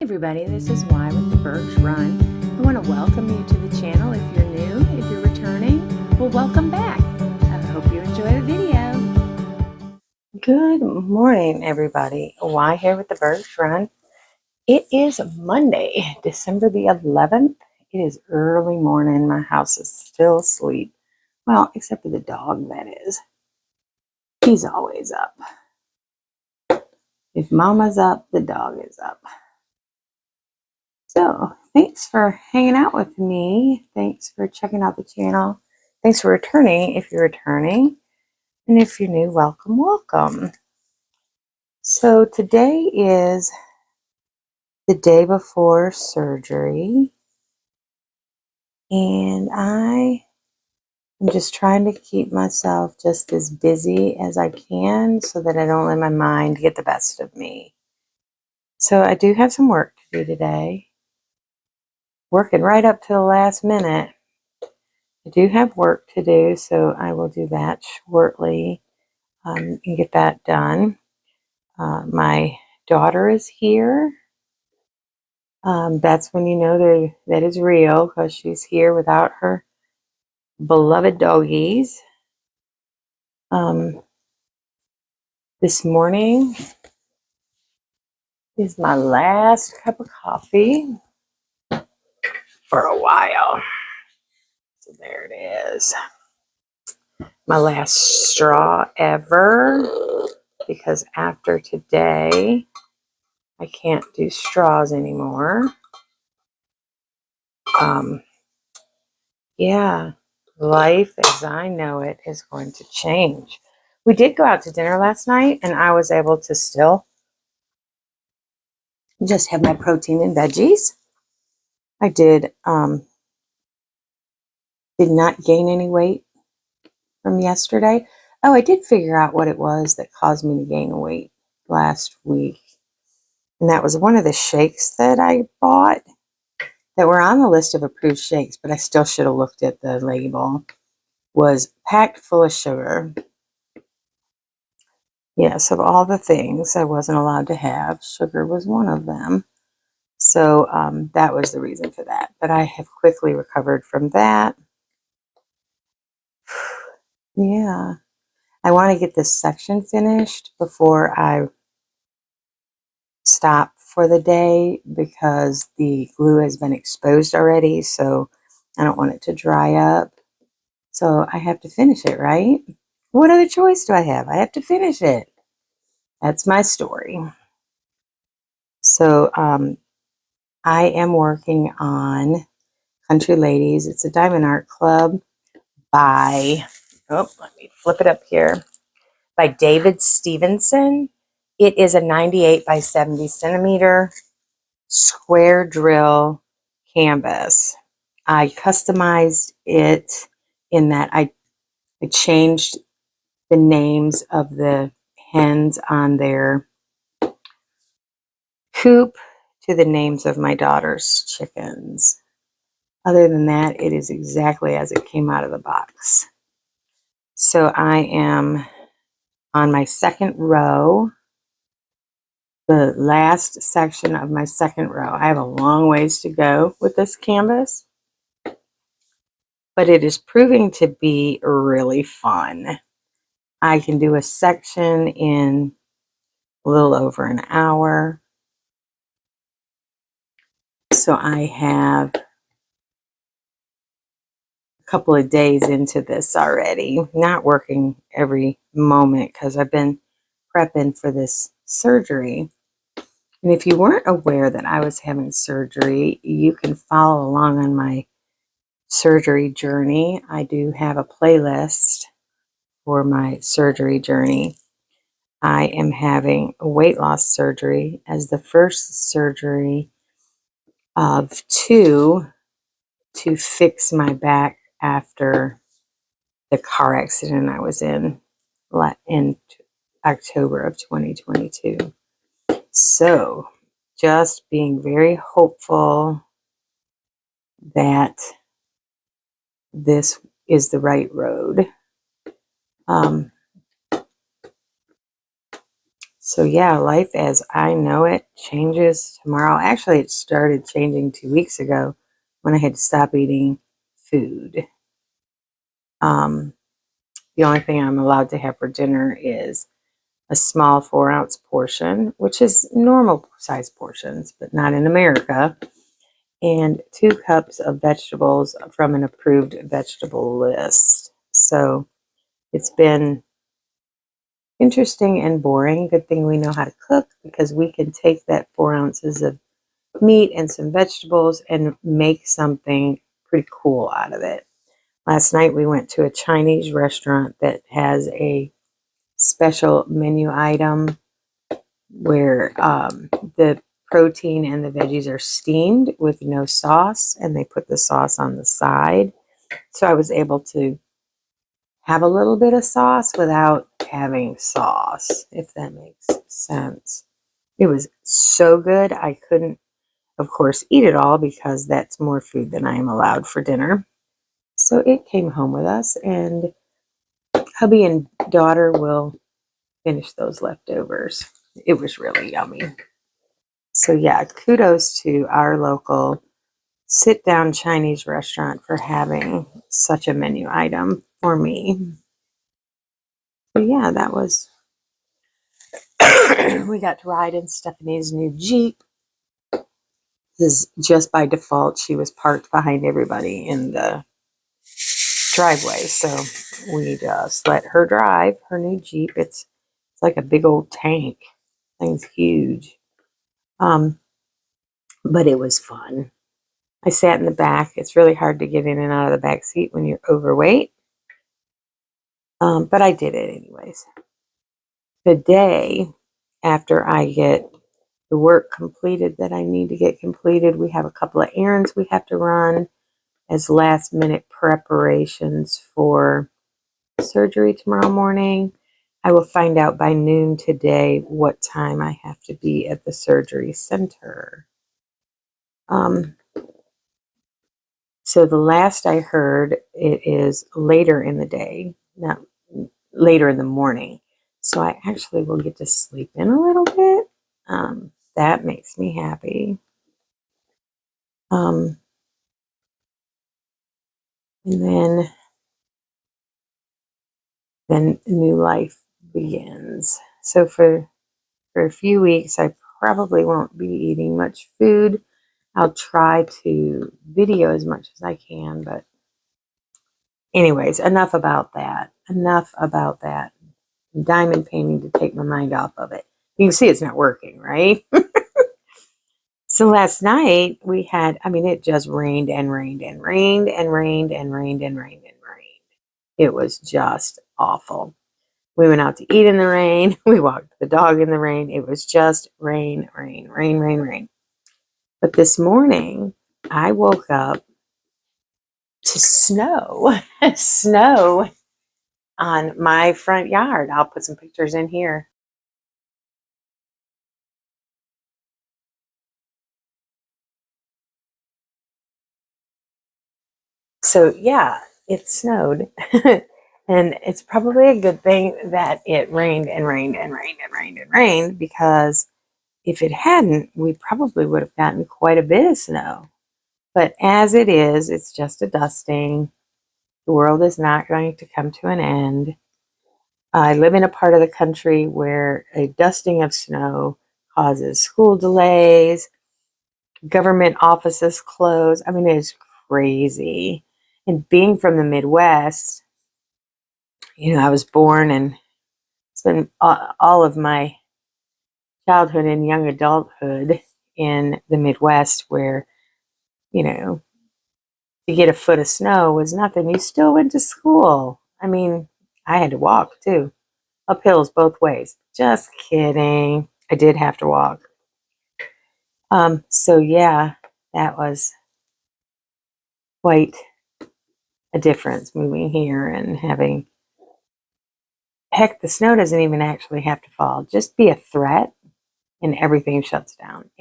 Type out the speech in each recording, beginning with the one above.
Everybody, this is Y with the Burgs Run. I want to welcome you to the channel. If you're new, if you're returning, well, welcome back. I hope you enjoy the video. Good morning, everybody. Y here with the Burgs Run. It is Monday, December the 11th. It is early morning. My house is still asleep. Well, except for the dog, that is. He's always up. If Mama's up, the dog is up. So, thanks for hanging out with me. Thanks for checking out the channel. Thanks for returning if you're returning. And if you're new, welcome, welcome. So, today is the day before surgery. And I am just trying to keep myself just as busy as I can so that I don't let my mind get the best of me. So, I do have some work to do today. Working right up to the last minute. I do have work to do, so I will do that shortly and get that done. My daughter is here. That's when you know that is real, because she's here without her beloved doggies. This morning is my last cup of coffee for a while. So there it is. My last straw ever, because after today, I can't do straws anymore. Yeah, life as I know it is going to change. We did go out to dinner last night, and I was able to still just have my protein and veggies. I did not gain any weight from yesterday. Oh, I did figure out what it was that caused me to gain weight last week. And that was one of the shakes that I bought that were on the list of approved shakes, but I still should have looked at the label, was packed full of sugar. Yes, of all the things I wasn't allowed to have, sugar was one of them. So that was the reason for that. But I have quickly recovered from that. Yeah. I want to get this section finished before I stop for the day, because the glue has been exposed already, so I don't want it to dry up. So I have to finish it, right? What other choice do I have? I have to finish it. That's my story. So I am working on Country Ladies. It's a diamond art club by, let me flip it up here, by David Stevenson. It is a 98 by 70 centimeter square drill canvas. I customized it in that I changed the names of the hens on their coop to the names of my daughter's chickens. Other than that, it is exactly as it came out of the box. So I am on my second row, the last section of my second row. I have a long ways to go with this canvas, but it is proving to be really fun. I can do a section in a little over an hour. So I have a couple of days into this already, not working every moment because I've been prepping for this surgery. And if you weren't aware that I was having surgery, you can follow along on my surgery journey. I do have a playlist for my surgery journey. I am having a weight loss surgery as the first surgery of two to fix my back after the car accident I was in October of 2022. So just being very hopeful that this is the right road. So yeah, life as I know it changes tomorrow. Actually, it started changing 2 weeks ago when I had to stop eating food. The only thing I'm allowed to have for dinner is a small 4-ounce portion, which is normal size portions, but not in America, and 2 cups of vegetables from an approved vegetable list. So it's been interesting and boring. Good thing we know how to cook, because we can take that 4 ounces of meat and some vegetables and make something pretty cool out of it. Last night we went to a Chinese restaurant that has a special menu item where the protein and the veggies are steamed with no sauce, and they put the sauce on the side. So I was able to have a little bit of sauce without having sauce, if that makes sense. It was so good. I couldn't, of course, eat it all because that's more food than I am allowed for dinner. So it came home with us, and hubby and daughter will finish those leftovers. It was really yummy. So yeah, kudos to our local sit-down Chinese restaurant for having such a menu item for me. So yeah, that was, we got to ride in Stephanie's new Jeep. This just by default, she was parked behind everybody in the driveway. So we just let her drive her new Jeep. It's like a big old tank. Thing's huge. But it was fun. I sat in the back. It's really hard to get in and out of the back seat when you're overweight. But I did it anyways. The day after I get the work completed that I need to get completed, we have a couple of errands we have to run as last minute preparations for surgery tomorrow morning. I will find out by noon today what time I have to be at the surgery center. So the last I heard, it is later in the day, not later in the morning. So I actually will get to sleep in a little bit. That makes me happy. And then new life begins. So for a few weeks, I probably won't be eating much food. I'll try to video as much as I can, but anyways, enough about that. Enough about that. Diamond painting to take my mind off of it. You can see it's not working, right? So last night we had, I mean, it just rained and rained and rained and rained and rained and rained and rained. It was just awful. We went out to eat in the rain. We walked the dog in the rain. It was just rain, rain, rain, rain, rain. But this morning I woke up to snow, snow on my front yard. I'll put some pictures in here. So yeah, it snowed. And it's probably a good thing that it rained and rained and rained and rained and rained, because if it hadn't, we probably would have gotten quite a bit of snow. But as it is, it's just a dusting. The world is not going to come to an end. I live in a part of the country where a dusting of snow causes school delays, government offices close. I mean, it's crazy. And being from the Midwest, I was born and spent all of my childhood and young adulthood in the Midwest, where, to get a foot of snow was nothing. You still went to school. I mean, I had to walk too, up hills both ways. Just kidding. I did have to walk. So yeah, that was quite a difference moving here and having, heck, the snow doesn't even actually have to fall. Just be a threat and everything shuts down.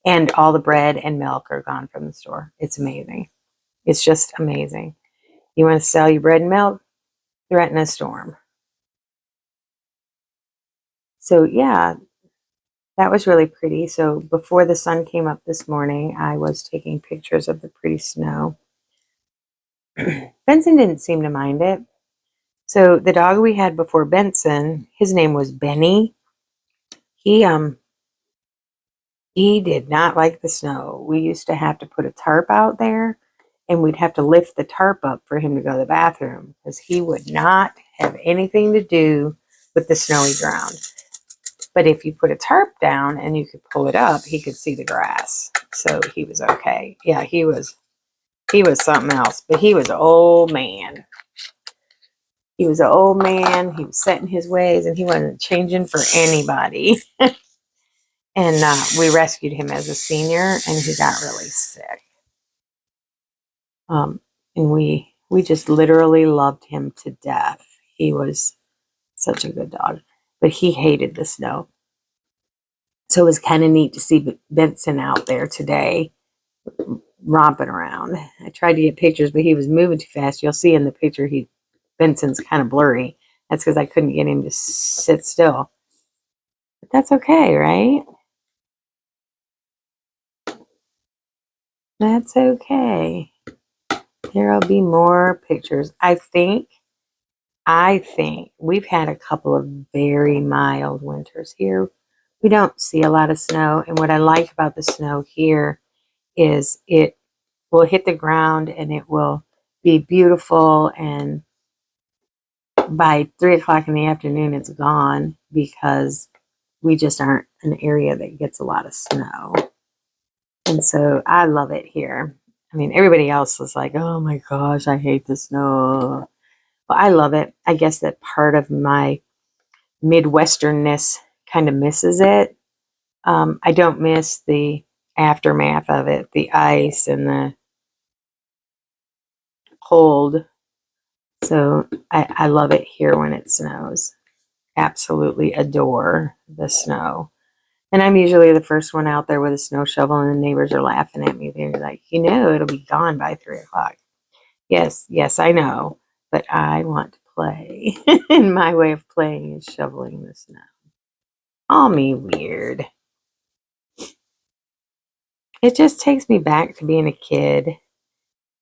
And all the bread and milk are gone from the store. It's amazing. It's just amazing. You want to sell your bread and milk? Threaten a storm. So yeah, that was really pretty. So before the sun came up this morning, I was taking pictures of the pretty snow. Benson didn't seem to mind it. So the dog we had before Benson, his name was Benny. He did not like the snow. We used to have to put a tarp out there, and we'd have to lift the tarp up for him to go to the bathroom because he would not have anything to do with the snowy ground. But if you put a tarp down and you could pull it up, he could see the grass. So he was okay. Yeah, he was something else. But he was an old man. He was an old man. He was set in his ways, and he wasn't changing for anybody. And we rescued him as a senior, and he got really sick. And we just literally loved him to death. He was such a good dog, but he hated the snow. So it was kind of neat to see Benson out there today romping around. I tried to get pictures, but he was moving too fast. You'll see in the picture Benson's kind of blurry. That's because I couldn't get him to sit still. But that's okay, right? That's okay. There'll be more pictures. I think we've had a couple of very mild winters here. We don't see a lot of snow, and what I like about the snow here is it will hit the ground and it will be beautiful, and by 3 o'clock in the afternoon it's gone because we just aren't an area that gets a lot of snow. And so I love it here. I mean, everybody else is like, oh my gosh, I hate the snow. Well, I love it. I guess that part of my Midwesternness kind of misses it. I don't miss the aftermath of it, the ice and the cold. So I love it here when it snows. Absolutely adore the snow. And I'm usually the first one out there with a snow shovel, and the neighbors are laughing at me. They're like, it'll be gone by 3 o'clock. Yes, I know. But I want to play. And my way of playing is shoveling the snow. Call me weird. It just takes me back to being a kid,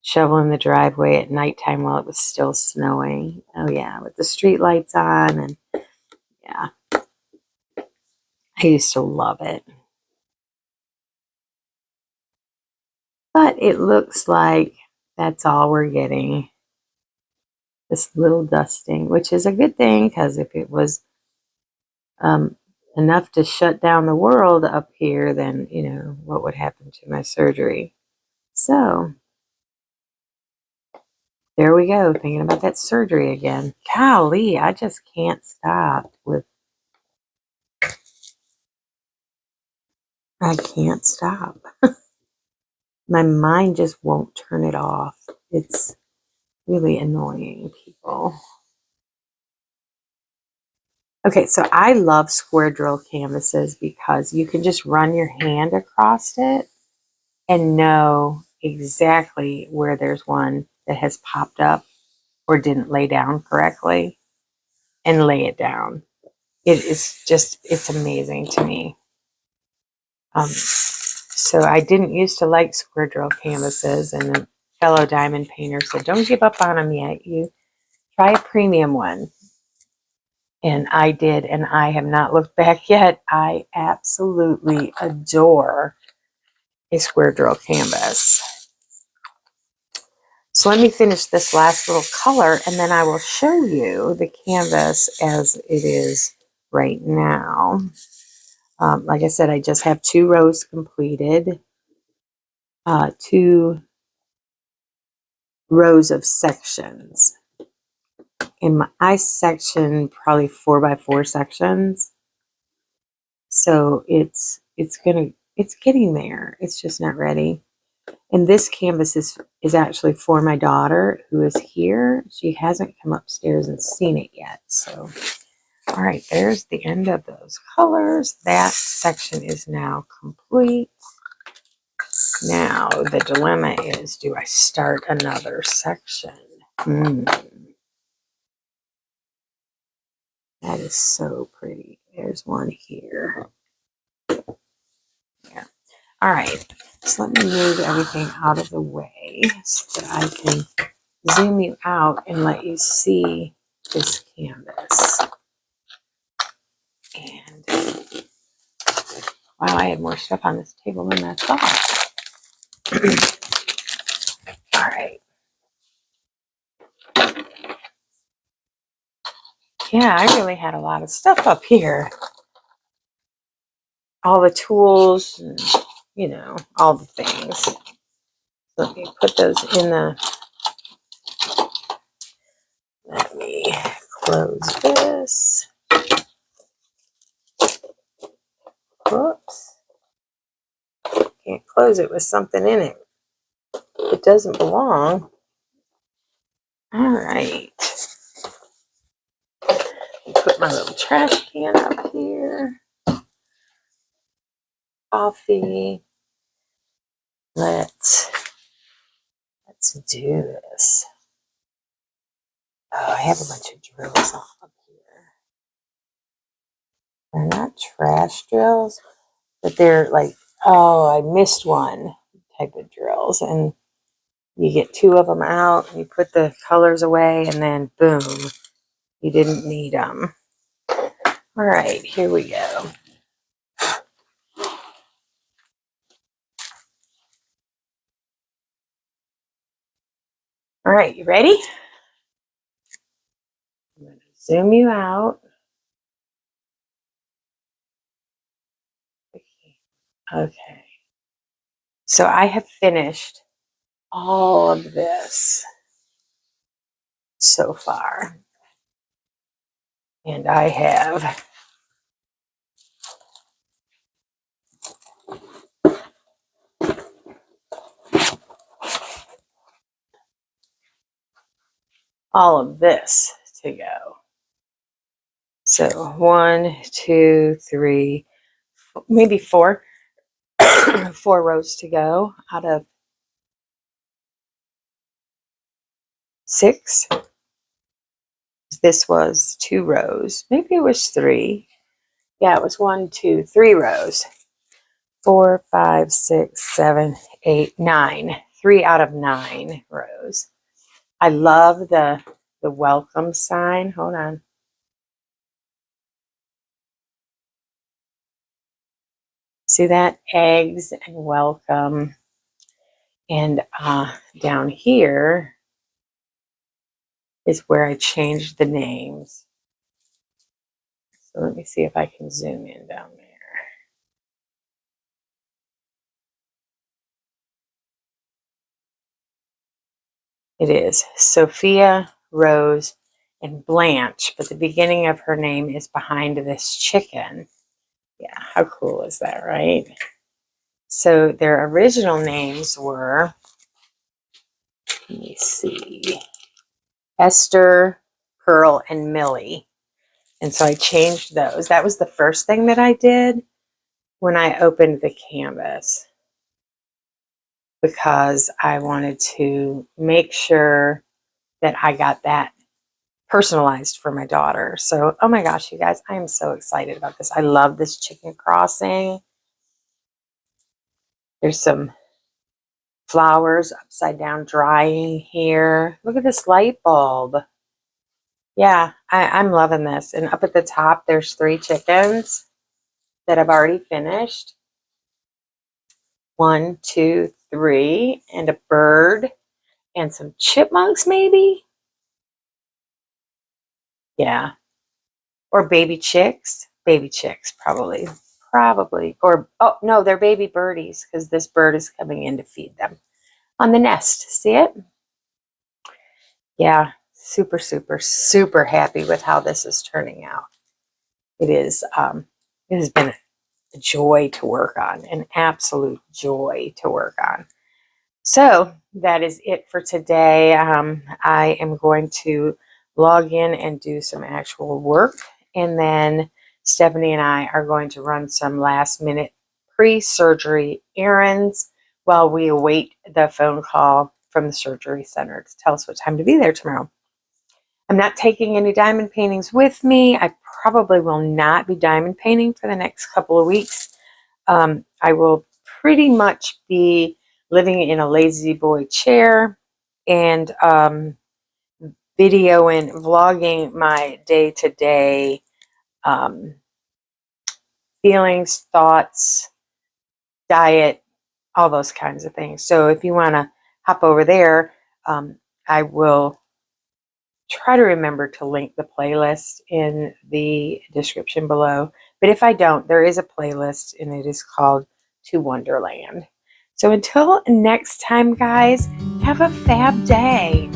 shoveling the driveway at nighttime while it was still snowing. Oh yeah, with the street lights on, and yeah, I used to love it. But it looks like that's all we're getting. This little dusting, which is a good thing, because if it was enough to shut down the world up here, then, what would happen to my surgery? So, there we go, thinking about that surgery again. Golly, I just can't stop with, I can't stop. My mind just won't turn it off. It's really annoying, people. Okay, so I love square drill canvases because you can just run your hand across it and know exactly where there's one that has popped up or didn't lay down correctly and lay it down. It's amazing to me. So I didn't used to like square drill canvases, and a fellow diamond painter said, don't give up on them yet. You try a premium one. And I did, and I have not looked back yet. I absolutely adore a square drill canvas. So let me finish this last little color, and then I will show you the canvas as it is right now. Like I said, I just have 2 rows completed, 2 rows of sections. In my section, probably 4x4 sections. So it's getting there. It's just not ready. And this canvas is actually for my daughter, who is here. She hasn't come upstairs and seen it yet. So, all right, there's the end of those colors. That section is now complete. Now, the dilemma is, do I start another section? That is so pretty. There's one here. All right, so let me move everything out of the way so that I can zoom you out and let you see this canvas. And wow, I had more stuff on this table than I thought. All right. Yeah, I really had a lot of stuff up here. All the tools, and, you know, all the things. Let me put those in the, let me close this. Whoops. Can't close it with something in it. It doesn't belong. All right. Put my little trash can up here. Coffee. Let's do this. Oh, I have a bunch of drills up here. They're not trash drills, but they're like, oh, I missed one type of drills. And you get two of them out, and you put the colors away, and then boom, you didn't need them. All right, here we go. All right, you ready? I'm going to zoom you out. Okay. So I have finished all of this so far. And I have all of this to go. So 1, 2, 3, maybe 4, 4 rows to go out of 6. This was 2 rows. Maybe it was 3. Yeah, it was 1, 2, 3 rows. 4, 5, 6, 7, 8, 9. 3 out of 9 rows. I love the welcome sign. Hold on. See that? Eggs and welcome. And down here is where I changed the names. So let me see if I can zoom in down there. It is Sophia, Rose, and Blanche, but the beginning of her name is behind this chicken. Yeah, how cool is that, right? So their original names were, let me see, Esther, Pearl, and Millie. And so I changed those. That was the first thing that I did when I opened the canvas, because I wanted to make sure that I got that personalized for my daughter. So, oh my gosh, you guys, I am so excited about this. I love this chicken crossing. There's some flowers upside down drying here. Look at this light bulb. Yeah, I'm loving this. And up at the top, there's 3 chickens that I've already finished. 1, 2, 3, and a bird and some chipmunks maybe. Yeah. Or baby chicks. Baby chicks, probably. Or, oh, no, they're baby birdies, because this bird is coming in to feed them on the nest. See it? Yeah. Super, super, super happy with how this is turning out. It is, it has been a joy to work on, an absolute joy to work on. So that is it for today. I am going to log in and do some actual work, and then Stephanie and I are going to run some last minute pre-surgery errands while we await the phone call from the surgery center to tell us what time to be there tomorrow. I'm not taking any diamond paintings with me. I probably will not be diamond painting for the next couple of weeks. I will pretty much be living in a lazy boy chair and videoing, vlogging my day-to-day feelings, thoughts, diet, all those kinds of things. So if you want to hop over there, I will try to remember to link the playlist in the description below. But if I don't, there is a playlist and it is called To Wonderland. So until next time, guys, have a fab day.